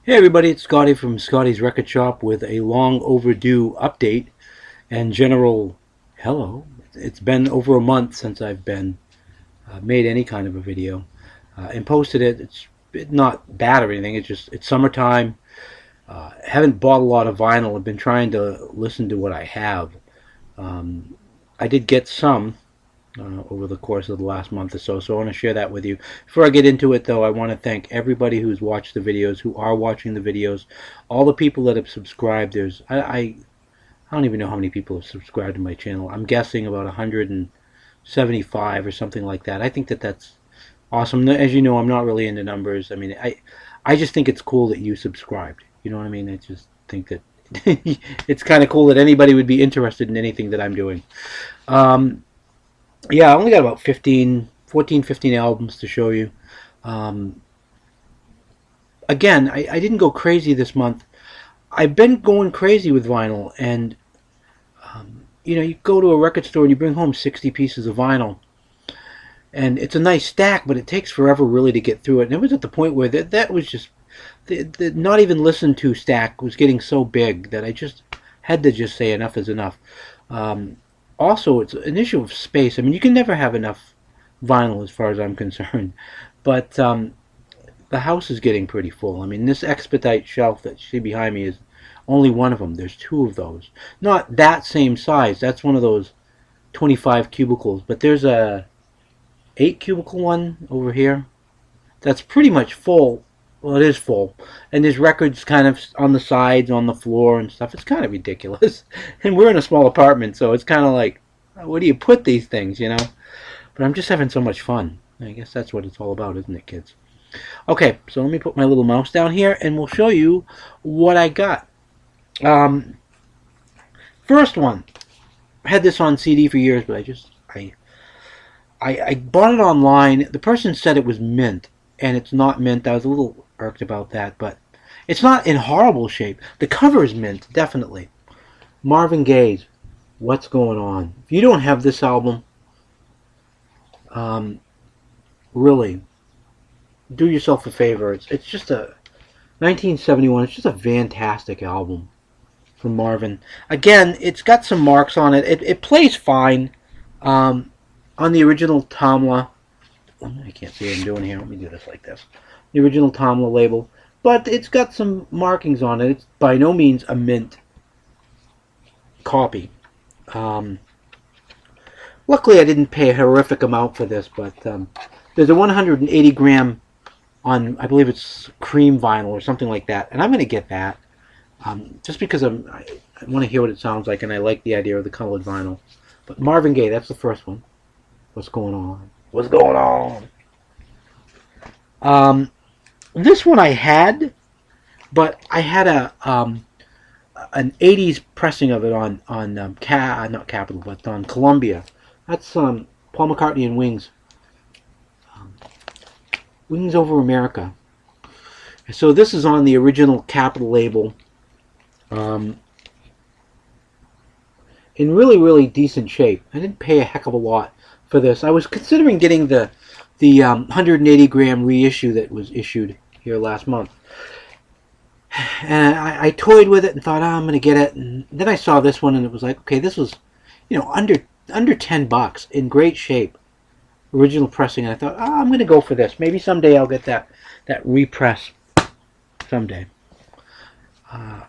Hey everybody, it's Scotty from Scotty's Record Shop with a long overdue update and general hello. It's been over a month since I've been made any kind of a video and posted it. It's not bad or anything. It's summertime. Haven't bought a lot of vinyl. I've been trying to listen to what I have. I did get some over the course of the last month or so. So I want to share that with you. Before I get into it, though, I want to thank everybody who's watched the videos, who are watching the videos, all the people that have subscribed. I don't even know how many people have subscribed to my channel. I'm guessing about 175 or something like that. I think that that's awesome. As you know, I'm not really into numbers. I mean, I just think it's cool that you subscribed. You know what I mean? I just think that it's kind of cool that anybody would be interested in anything that I'm doing. Um, yeah, I only got about 15 albums to show you. Um, again, I didn't go crazy this month. I've been going crazy with vinyl, and you go to a record store and you bring home 60 pieces of vinyl, and it's a nice stack, but it takes forever really to get through it. And it was at the point where that was just the not even listened to stack was getting so big that I just had to just say enough is enough. Um, Also, it's an issue of space. I mean, you can never have enough vinyl as far as I'm concerned, but the house is getting pretty full. I mean, this expedite shelf that you see behind me is only one of them. There's two of those. Not that same size. That's one of those 25 cubicles, but there's a 8 cubicle one over here that's pretty much full. Well, it is full, and there's records kind of on the sides, on the floor, and stuff. It's kind of ridiculous, and we're in a small apartment, so it's kind of like, where do you put these things, you know? But I'm just having so much fun. I guess that's what it's all about, isn't it, kids? Okay, so let me put my little mouse down here, and we'll show you what I got. Um, First one, I had this on CD for years, but I bought it online. The person said it was mint, and it's not mint. I was a little irked about that, but it's not in horrible shape. The cover is mint, definitely. Marvin Gaye's What's Going On. If you don't have this album, um, really, do yourself a favor. It's just a 1971. It's just a fantastic album from Marvin. Again, it's got some marks on it. It plays fine. Um, on the original Tamla, I can't see what I'm doing here. Let me do this like this. The original Tamla label, but it's got some markings on it. It's by no means a mint copy. Um, Luckily, I didn't pay a horrific amount for this, but there's a 180 gram on, I believe it's cream vinyl or something like that, and I'm going to get that just because I want to hear what it sounds like, and I like the idea of the colored vinyl. But Marvin Gaye, that's the first one. What's going on? What's going on? Um, this one I had, but I had an '80s pressing of it on not Capitol, but on Columbia. That's Paul McCartney and Wings. Wings Over America. So this is on the original Capitol label, um, in really really decent shape. I didn't pay a heck of a lot for this. I was considering getting the 180 gram reissue that was issued here last month. And I toyed with it and thought, I'm going to get it. And then I saw this one and it was like, okay, this was, under $10 in great shape, original pressing. And I thought, I'm going to go for this. Maybe someday I'll get that repress someday. I'm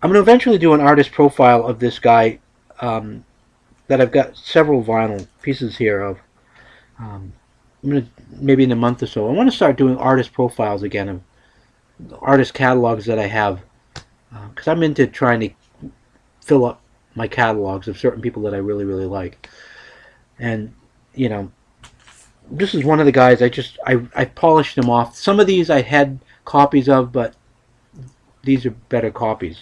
going to eventually do an artist profile of this guy that I've got several vinyl pieces here of. I'm going to, maybe in a month or so, I want to start doing artist profiles again of artist catalogs that I have, because I'm into trying to fill up my catalogs of certain people that I really really like. And this is one of the guys I polished them off. Some of these I had copies of, but these are better copies,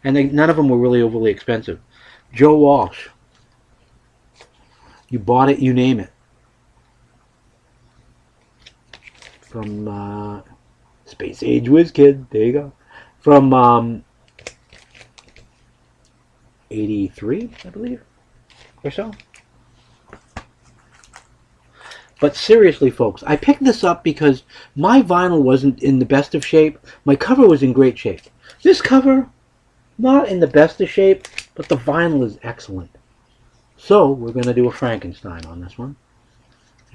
and none of them were really overly expensive. Joe Walsh, You Bought It, You Name It, from Space Age Whiz Kid. There you go. From 83, I believe, or so. But seriously, folks, I picked this up because my vinyl wasn't in the best of shape. My cover was in great shape. This cover, not in the best of shape, but the vinyl is excellent. So we're going to do a Frankenstein on this one.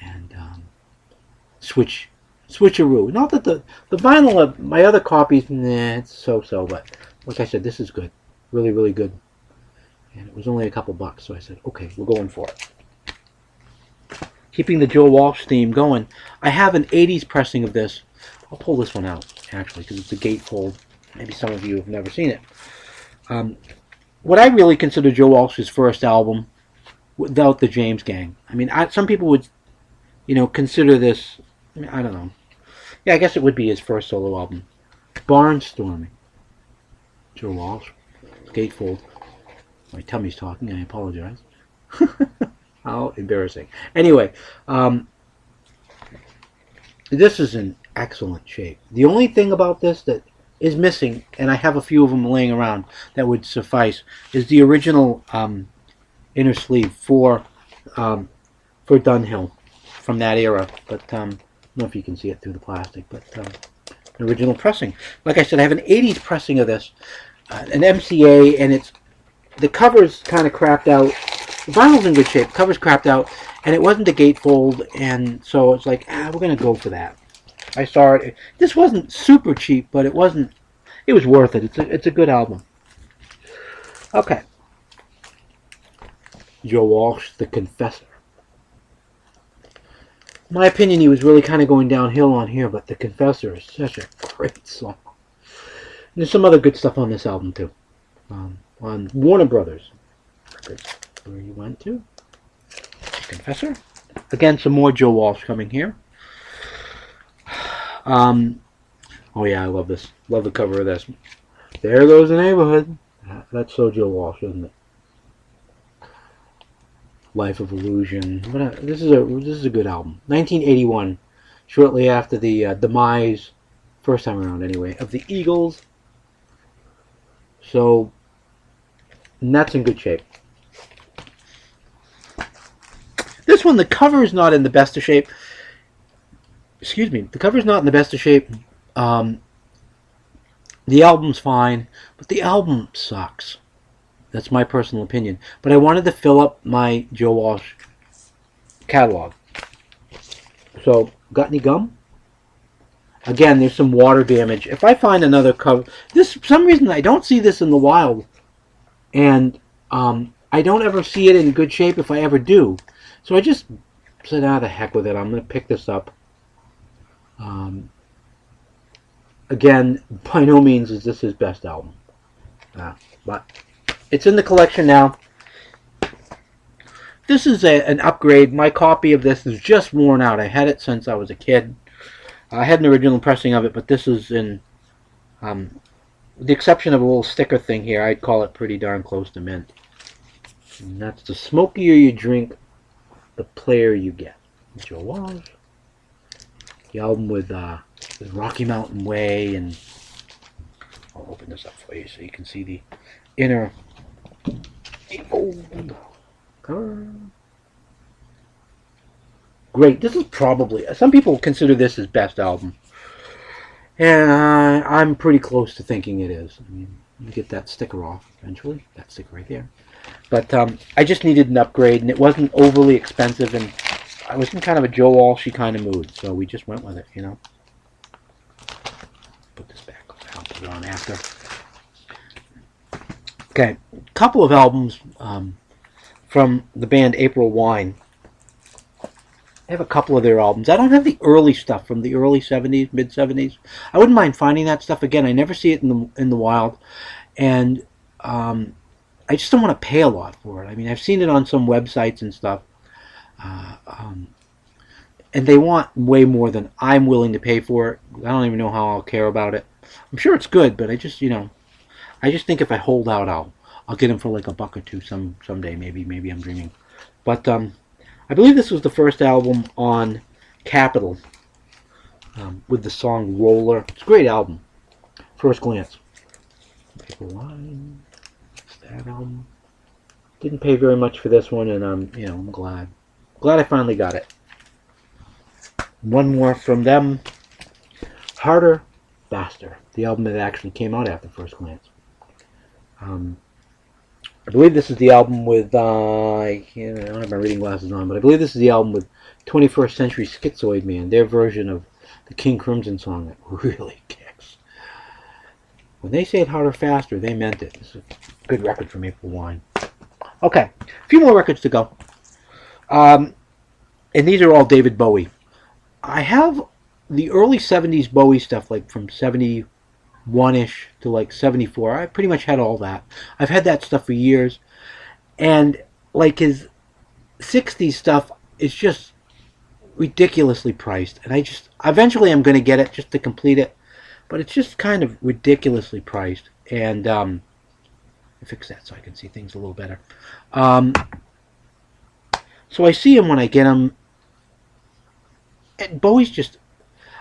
And switcheroo. Not that the vinyl of my other copies, nah, it's so-so. But like I said, this is good. Really, really good. And it was only a couple bucks. So I said, okay, we're going for it. Keeping the Joe Walsh theme going, I have an 80s pressing of this. I'll pull this one out, actually, because it's a gatefold. Maybe some of you have never seen it. What I really consider Joe Walsh's first album without the James Gang. I mean, some people would, consider this, I don't know. Yeah, I guess it would be his first solo album. Barnstorming. Joe Walsh. Gatefold. My tummy's talking, I apologize. How embarrassing. Anyway, this is in excellent shape. The only thing about this that is missing, and I have a few of them laying around that would suffice, is the original inner sleeve for Dunhill from that era. But I don't know if you can see it through the plastic, but an original pressing. Like I said, I have an 80s pressing of this, an MCA, and the cover's kind of crapped out. The vinyl's in good shape, cover's crapped out, and it wasn't a gatefold, and so it's like, we're going to go for that. I saw it. This wasn't super cheap, but it was worth it. It's a good album. Okay. Joe Walsh, The Confessor. In my opinion, he was really kind of going downhill on here, but The Confessor is such a great song. And there's some other good stuff on this album, too. On Warner Brothers Records. Where you went to. Confessor. Again, some more Joe Walsh coming here. Oh yeah, I love this. Love the cover of this. There Goes the Neighborhood. That's so Joe Walsh, isn't it? Life of Illusion. This is a good album. 1981, shortly after the demise, first time around anyway, of the Eagles. So, and that's in good shape. This one, the cover is not in the best of shape. Excuse me. The cover is not in the best of shape. The album's fine, but the album sucks. That's my personal opinion. But I wanted to fill up my Joe Walsh catalog. So, got any gum? Again, there's some water damage. If I find another cover... For some reason, I don't see this in the wild. And I don't ever see it in good shape if I ever do. So I just said, the heck with it. I'm going to pick this up. Again, by no means is this his best album. But it's in the collection now. This is an upgrade. My copy of this is just worn out. I had it since I was a kid. I had an original pressing of it, but this is in... with the exception of a little sticker thing here, I'd call it pretty darn close to mint. And that's the smokier you drink, the player you get. Joe Walsh. The album with Rocky Mountain Way, and I'll open this up for you so you can see the inner cover. Great. This is probably, some people consider this his best album. And I'm pretty close to thinking it is. I mean, you get that sticker off eventually. That sticker right there. But I just needed an upgrade, and it wasn't overly expensive, and I was in kind of a Joe Walshy kind of mood, so we just went with it, Put this back. I'll put it on after. Okay, a couple of albums from the band April Wine. I have a couple of their albums. I don't have the early stuff from the early 70s, mid-70s. I wouldn't mind finding that stuff again. I never see it in the wild. And I just don't want to pay a lot for it. I mean, I've seen it on some websites and stuff. And they want way more than I'm willing to pay for it. I don't even know how I'll care about it. I'm sure it's good, but I just think if I hold out, I'll get them for like $1 or $2 someday. Maybe I'm dreaming. But I believe this was the first album on Capitol with the song Roller. It's a great album. First glance. Paper Wine. It's that album. Didn't pay very much for this one, and I'm glad. Glad I finally got it. One more from them. Harder, Faster, the album that actually came out after First Glance. I believe this is the album with, I don't have my reading glasses on, but I believe this is the album with 21st Century Schizoid Man, their version of the King Crimson song that really kicks. When they said Harder, Faster, they meant it. This is a good record from Maple Wine. Okay, a few more records to go. And these are all David Bowie. I have the early 70s Bowie stuff, like from 71-ish to like 74. I pretty much had all that. I've had that stuff for years. And like his 60s stuff is just ridiculously priced. And eventually I'm going to get it just to complete it. But it's just kind of ridiculously priced. And I'll fix that so I can see things a little better. So I see him when I get him. And Bowie's just,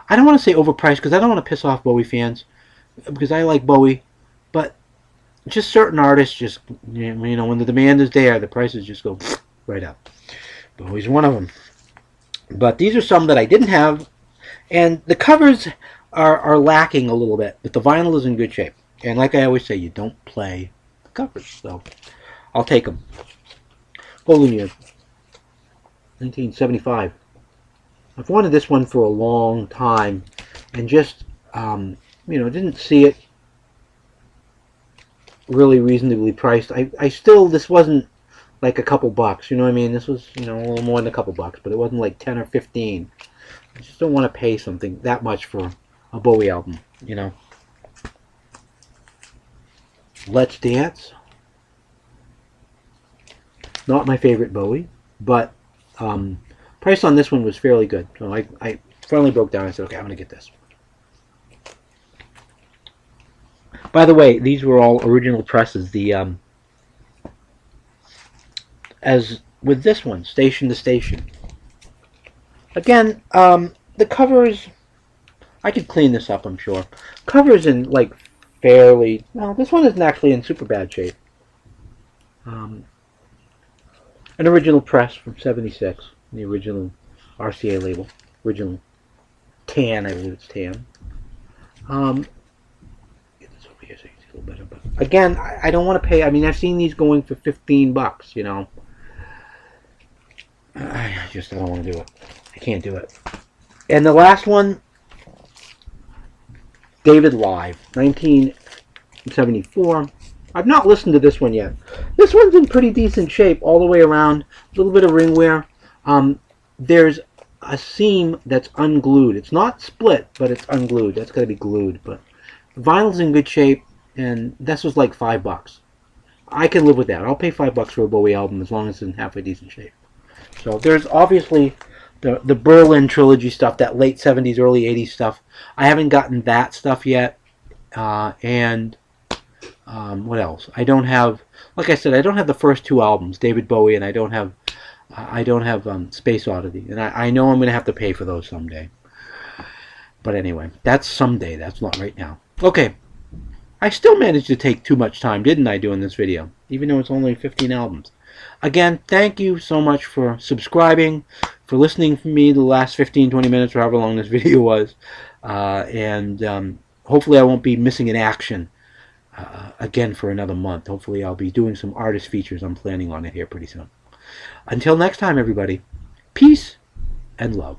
I don't want to say overpriced because I don't want to piss off Bowie fans because I like Bowie, but just certain artists just, when the demand is there, the prices just go right up. Bowie's one of them. But these are some that I didn't have, and the covers are lacking a little bit, but the vinyl is in good shape. And like I always say, you don't play the covers, so I'll take them. Golden Year, 1975. I've wanted this one for a long time, and just, didn't see it really reasonably priced. This wasn't like a couple bucks, you know what I mean? This was, a little more than a couple bucks, but it wasn't like 10 or 15. I just don't want to pay something that much for a Bowie album, Let's Dance. Not my favorite Bowie, but price on this one was fairly good. So I finally broke down and I said, okay, I'm going to get this. By the way, these were all original presses. As with this one, Station to Station. Again, the covers, I could clean this up, I'm sure. Covers in like fairly, well, this one isn't actually in super bad shape. An original press from 76. The original RCA label. Original tan, I believe it's tan. Get this over here so you can see a little better. But again, I don't want to pay. I mean, I've seen these going for $15, I don't want to do it. I can't do it. And the last one, David Live, 1974. I've not listened to this one yet. This one's in pretty decent shape all the way around. A little bit of ring wear. There's a seam that's unglued. It's not split, but it's unglued. That's got to be glued. But the vinyl's in good shape, and this was like $5. I can live with that. I'll pay $5 for a Bowie album as long as it's in halfway decent shape. So there's obviously the Berlin trilogy stuff, that late 70s, early 80s stuff. I haven't gotten that stuff yet. And what else? I don't have, like I said, I don't have the first two albums, David Bowie, and I don't have Space Oddity. And I know I'm going to have to pay for those someday. But anyway, that's someday. That's not right now. Okay. I still managed to take too much time, didn't I, doing this video? Even though it's only 15 albums. Again, thank you so much for subscribing, for listening to me the last 15, 20 minutes, or however long this video was. And hopefully I won't be missing an action again for another month. Hopefully I'll be doing some artist features. I'm planning on it here pretty soon. Until next time, everybody, peace and love.